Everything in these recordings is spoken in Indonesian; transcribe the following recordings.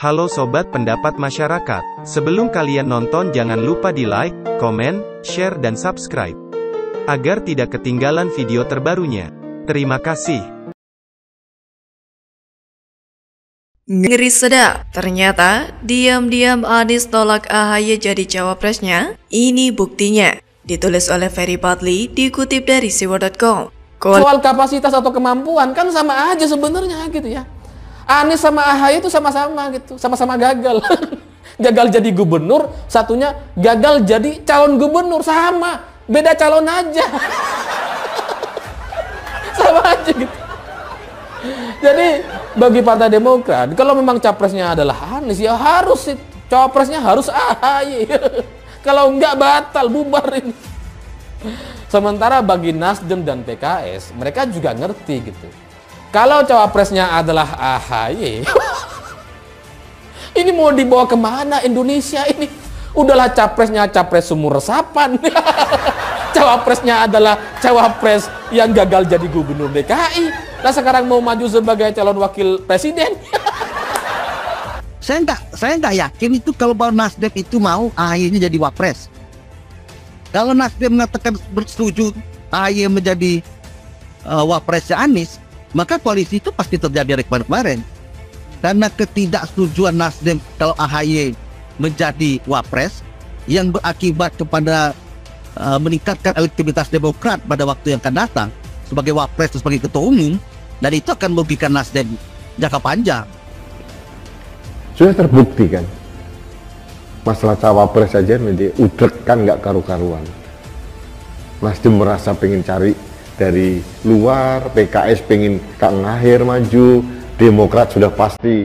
Halo Sobat Pendapat Masyarakat. Sebelum kalian nonton jangan lupa di like, komen, share dan subscribe. Agar tidak ketinggalan video terbarunya. Terima kasih. Ngeri sedap, ternyata diam-diam Anies tolak AHY jadi cawapresnya. Ini buktinya. Ditulis oleh Ferry Padli, dikutip dari siwar.com. Soal kapasitas atau kemampuan kan sama aja sebenarnya gitu ya. Anies sama AHY itu sama-sama gitu, sama-sama gagal. Gagal jadi gubernur, satunya gagal jadi calon gubernur, sama. Beda calon aja. Sama aja gitu. Jadi bagi Partai Demokrat, kalau memang capresnya adalah Anies, ya harus cawapresnya harus AHY. Kalau enggak batal, bubar ini. Sementara bagi Nasdem dan PKS, mereka juga ngerti gitu. Kalau cawapresnya adalah AHY, ini mau dibawa kemana Indonesia ini? Udahlah capresnya capres sumur resapan. Cawapresnya adalah cawapres yang gagal jadi gubernur DKI. Nah sekarang mau maju sebagai calon wakil presiden. Saya nggak yakin itu kalau Nasdem itu mau AHY-nya jadi wapres. Kalau Nasdem mengatakan bersetuju AHY menjadi wapresnya Anies, maka koalisi itu pasti terjadi dari kemarin. Karena ketidaksetujuan Nasdem kalau AHY menjadi wapres yang berakibat kepada meningkatkan elektabilitas Demokrat pada waktu yang akan datang sebagai wapres atau sebagai ketua umum, dan itu akan merugikan Nasdem jangka panjang. Sudah terbukti kan, masalah cawapres saja udrek kan nggak karu-karuan. Nasdem merasa pengen cari dari luar, PKS pengen Kang Aher maju, Demokrat sudah pasti.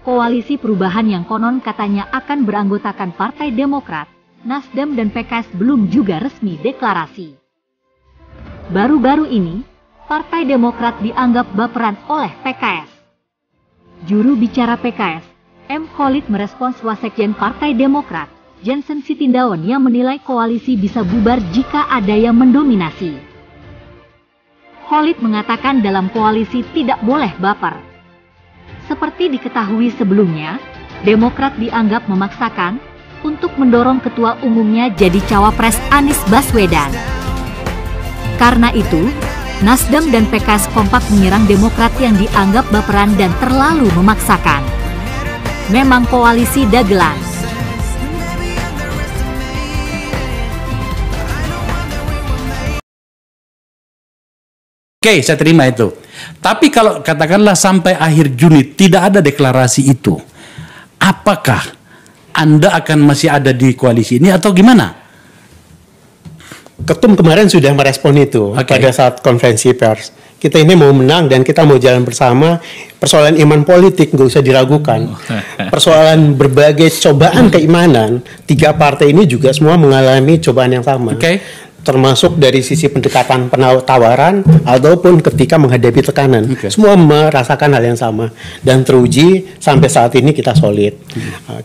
Koalisi perubahan yang konon katanya akan beranggotakan Partai Demokrat, Nasdem dan PKS belum juga resmi deklarasi. Baru-baru ini, Partai Demokrat dianggap baperan oleh PKS. Juru bicara PKS, M. Khalid merespons Wasekjen Partai Demokrat, Jansen Sitindaun yang menilai koalisi bisa bubar jika ada yang mendominasi. Khalid mengatakan dalam koalisi tidak boleh baper. Seperti diketahui sebelumnya, Demokrat dianggap memaksakan untuk mendorong ketua umumnya jadi cawapres Anies Baswedan. Karena itu, Nasdem dan PKS kompak menyerang Demokrat yang dianggap baperan dan terlalu memaksakan. Memang koalisi dagelan. Oke, saya terima itu. Tapi kalau katakanlah sampai akhir Juni tidak ada deklarasi itu, apakah Anda akan masih ada di koalisi ini atau gimana? Ketum kemarin sudah merespon itu pada saat konferensi pers. Kita ini mau menang dan kita mau jalan bersama. Persoalan iman politik nggak usah diragukan. Persoalan berbagai cobaan keimanan, tiga partai ini juga semua mengalami cobaan yang sama. Termasuk dari sisi pendekatan penawaran ataupun ketika menghadapi tekanan. Semua merasakan hal yang sama. Dan teruji sampai saat ini kita solid.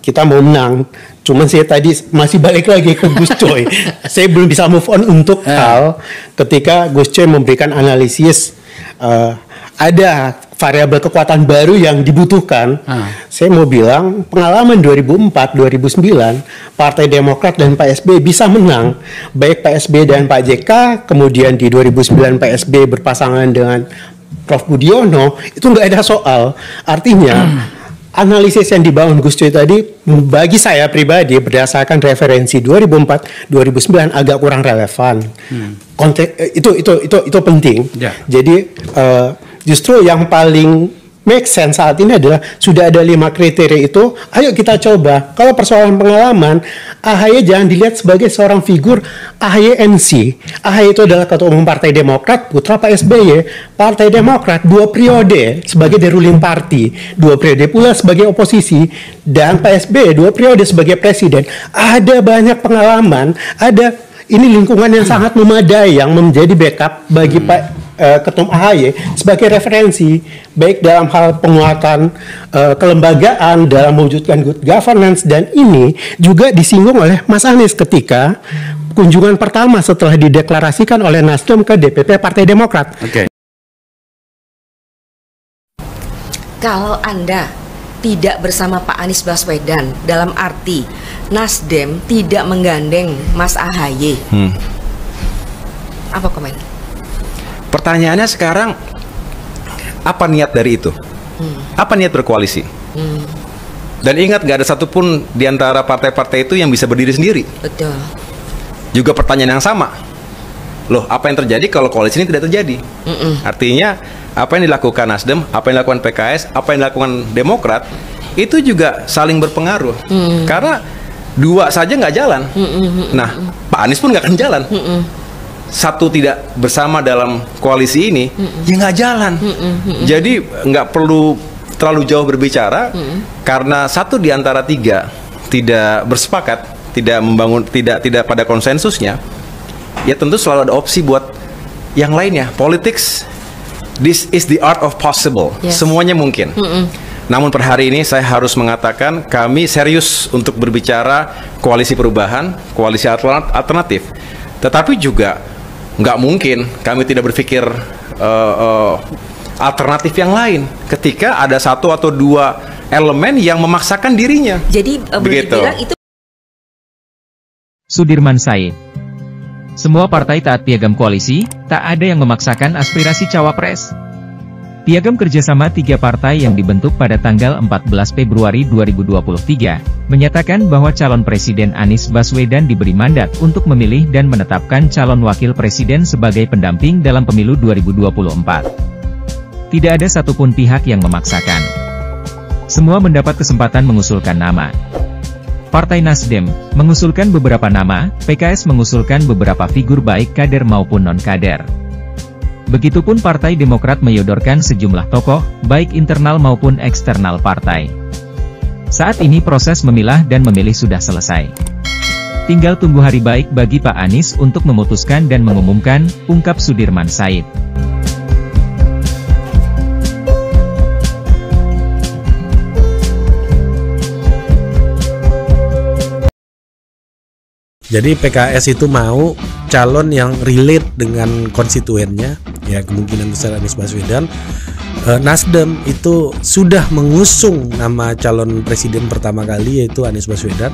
Kita mau menang. Cuman saya tadi masih balik lagi ke Gus Coy. Saya belum bisa move on untuk hal ketika Gus Coy memberikan analisis ada variabel kekuatan baru yang dibutuhkan. Saya mau bilang pengalaman 2004-2009 Partai Demokrat dan Pak SBY bisa menang. Baik Pak SBY dan Pak JK, kemudian di 2009 Pak SBY berpasangan dengan Prof Budiono, itu nggak ada soal. Artinya analisis yang dibangun Gus Coy tadi bagi saya pribadi berdasarkan referensi 2004-2009 agak kurang relevan. Konteks itu penting. Jadi justru yang paling make sense saat ini adalah sudah ada 5 kriteria itu, ayo kita coba. Kalau persoalan pengalaman, AHY jangan dilihat sebagai seorang figur AHY MC. AHY itu adalah ketua umum Partai Demokrat, putra Pak SBY. Partai Demokrat 2 periode sebagai the ruling party, 2 periode pula sebagai oposisi, dan Pak SBY 2 periode sebagai presiden. Ada banyak pengalaman, ada ini lingkungan yang sangat memadai yang menjadi backup bagi Pak Ketum AHY sebagai referensi baik dalam hal penguatan kelembagaan dalam mewujudkan good governance, dan ini juga disinggung oleh Mas Anies ketika kunjungan pertama setelah dideklarasikan oleh Nasdem ke DPP Partai Demokrat. Oke. Kalau Anda tidak bersama Pak Anies Baswedan, dalam arti Nasdem tidak menggandeng Mas AHY, apa komen? Pertanyaannya sekarang, apa niat dari itu? Apa niat berkoalisi? Dan ingat, gak ada satupun di antara partai-partai itu yang bisa berdiri sendiri. Betul. Juga pertanyaan yang sama. Loh, apa yang terjadi kalau koalisi ini tidak terjadi? Artinya, apa yang dilakukan Nasdem, apa yang dilakukan PKS, apa yang dilakukan Demokrat, itu juga saling berpengaruh. Karena dua saja nggak jalan. Nah, Pak Anies pun nggak akan jalan. Satu tidak bersama dalam koalisi ini, ya nggak jalan. Jadi nggak perlu terlalu jauh berbicara, karena satu di antara tiga tidak bersepakat, tidak membangun, tidak pada konsensusnya, ya tentu selalu ada opsi buat yang lainnya. Politics, this is the art of possible. Semuanya mungkin. Namun per hari ini saya harus mengatakan kami serius untuk berbicara koalisi perubahan, koalisi alternatif. Tetapi juga nggak mungkin kami tidak berpikir alternatif yang lain ketika ada satu atau dua elemen yang memaksakan dirinya. Jadi bilang itu. Sudirman Said. Semua partai taat piagam koalisi, tak ada yang memaksakan aspirasi cawapres. Piagam kerjasama 3 partai yang dibentuk pada tanggal 14 Februari 2023, menyatakan bahwa calon Presiden Anies Baswedan diberi mandat untuk memilih dan menetapkan calon wakil presiden sebagai pendamping dalam pemilu 2024. Tidak ada satupun pihak yang memaksakan. Semua mendapat kesempatan mengusulkan nama. Partai Nasdem mengusulkan beberapa nama, PKS mengusulkan beberapa figur baik kader maupun non-kader. Begitupun Partai Demokrat menyodorkan sejumlah tokoh, baik internal maupun eksternal partai. Saat ini proses memilah dan memilih sudah selesai. Tinggal tunggu hari baik bagi Pak Anies untuk memutuskan dan mengumumkan, ungkap Sudirman Said. Jadi PKS itu mau calon yang relate dengan konstituennya, ya kemungkinan besar Anies Baswedan. Nasdem itu sudah mengusung nama calon presiden pertama kali, yaitu Anies Baswedan.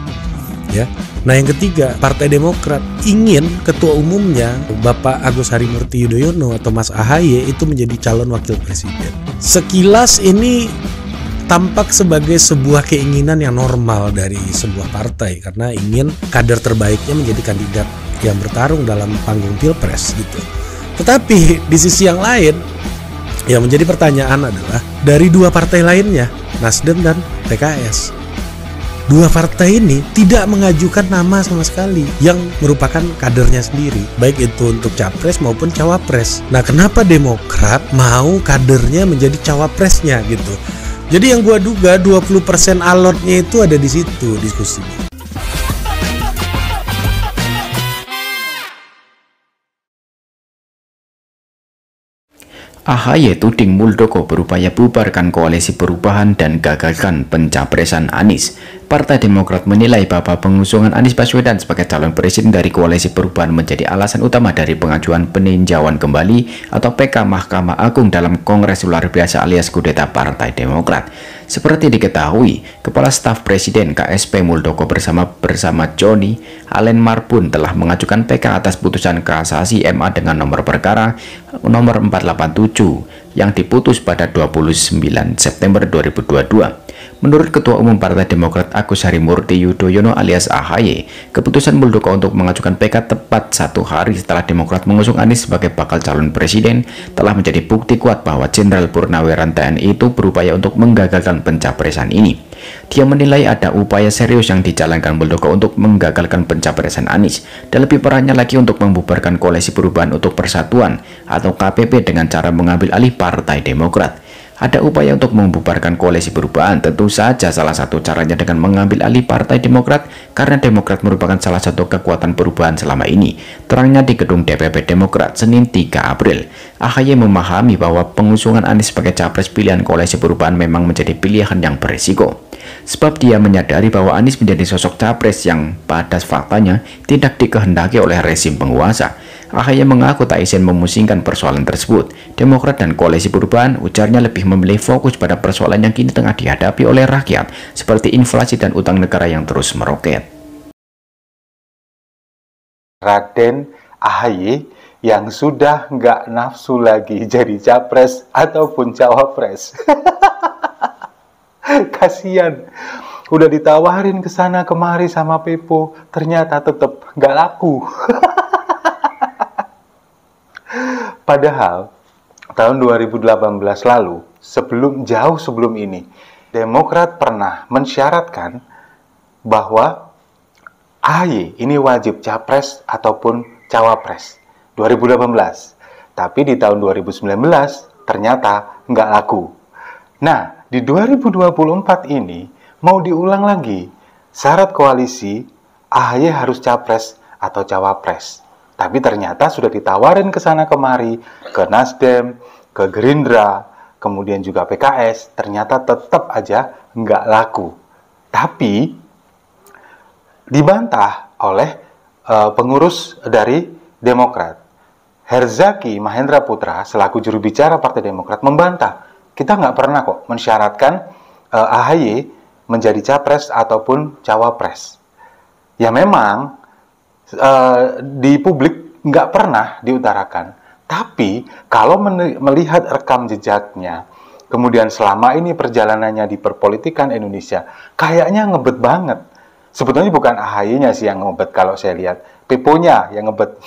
Ya. Nah yang ketiga, Partai Demokrat ingin ketua umumnya Bapak Agus Harimurti Yudhoyono atau Mas AHY itu menjadi calon wakil presiden. Sekilas ini tampak sebagai sebuah keinginan yang normal dari sebuah partai, karena ingin kader terbaiknya menjadi kandidat yang bertarung dalam panggung pilpres gitu. Tetapi di sisi yang lain, yang menjadi pertanyaan adalah dari dua partai lainnya, Nasdem dan PKS. Dua partai ini tidak mengajukan nama sama sekali yang merupakan kadernya sendiri, baik itu untuk capres maupun cawapres. Nah, kenapa Demokrat mau kadernya menjadi cawapresnya gitu? Jadi yang gua duga 20% alotnya itu ada di situ diskusinya. AHY tuding Muldoko berupaya bubarkan koalisi perubahan dan gagalkan pencapresan Anies. Partai Demokrat menilai bahwa pengusungan Anies Baswedan sebagai calon presiden dari koalisi perubahan menjadi alasan utama dari pengajuan peninjauan kembali atau PK Mahkamah Agung dalam Kongres Luar Biasa alias kudeta Partai Demokrat. Seperti diketahui, Kepala Staf Presiden KSP Muldoko bersama Joni Allen Marbun telah mengajukan PK atas putusan kasasi MA dengan nomor perkara nomor 487 yang diputus pada 29 September 2022. Menurut Ketua Umum Partai Demokrat Agus Harimurti Yudhoyono alias AHY, keputusan Muldoko untuk mengajukan PK tepat 1 hari setelah Demokrat mengusung Anies sebagai bakal calon presiden telah menjadi bukti kuat bahwa Jenderal Purnawirawan TNI itu berupaya untuk menggagalkan pencapresan ini. Dia menilai ada upaya serius yang dijalankan Muldoko untuk menggagalkan pencapresan Anies, dan lebih parahnya lagi untuk membubarkan Koalisi Perubahan untuk Persatuan atau KPP dengan cara mengambil alih Partai Demokrat. Ada upaya untuk membubarkan koalisi perubahan. Tentu saja salah satu caranya dengan mengambil alih Partai Demokrat, karena Demokrat merupakan salah satu kekuatan perubahan selama ini. Terangnya di gedung DPP Demokrat Senin 3 April. AHY memahami bahwa pengusungan Anies sebagai capres pilihan koalisi perubahan memang menjadi pilihan yang berisiko. Sebab dia menyadari bahwa Anies menjadi sosok capres yang pada faktanya tidak dikehendaki oleh rezim penguasa. AHY mengaku tak izin memusingkan persoalan tersebut. Demokrat dan koalisi perubahan, ujarnya, lebih memilih fokus pada persoalan yang kini tengah dihadapi oleh rakyat, seperti inflasi dan utang negara yang terus meroket. Raden AHY yang sudah nggak nafsu lagi jadi capres ataupun cawapres. Kasian, udah ditawarin ke sana kemari sama Pepo, ternyata tetap nggak laku. Padahal tahun 2018 lalu, jauh sebelum ini, Demokrat pernah mensyaratkan bahwa AHY ini wajib capres ataupun cawapres 2018. Tapi di tahun 2019 ternyata nggak laku. Nah, di 2024 ini mau diulang lagi. Syarat koalisi AHY harus capres atau cawapres. Tapi ternyata sudah ditawarin ke sana kemari, ke Nasdem, ke Gerindra, kemudian juga PKS, ternyata tetap aja nggak laku. Tapi dibantah oleh pengurus dari Demokrat. Herzaki Mahendra Putra selaku juru bicara Partai Demokrat membantah, kita nggak pernah kok mensyaratkan AHY menjadi capres ataupun cawapres. Ya memang di publik nggak pernah diutarakan. Tapi kalau melihat rekam jejaknya, kemudian selama ini perjalanannya di perpolitikan Indonesia, kayaknya ngebet banget. Sebetulnya bukan AHY-nya sih yang ngebet kalau saya lihat, Pepo-nya yang ngebet.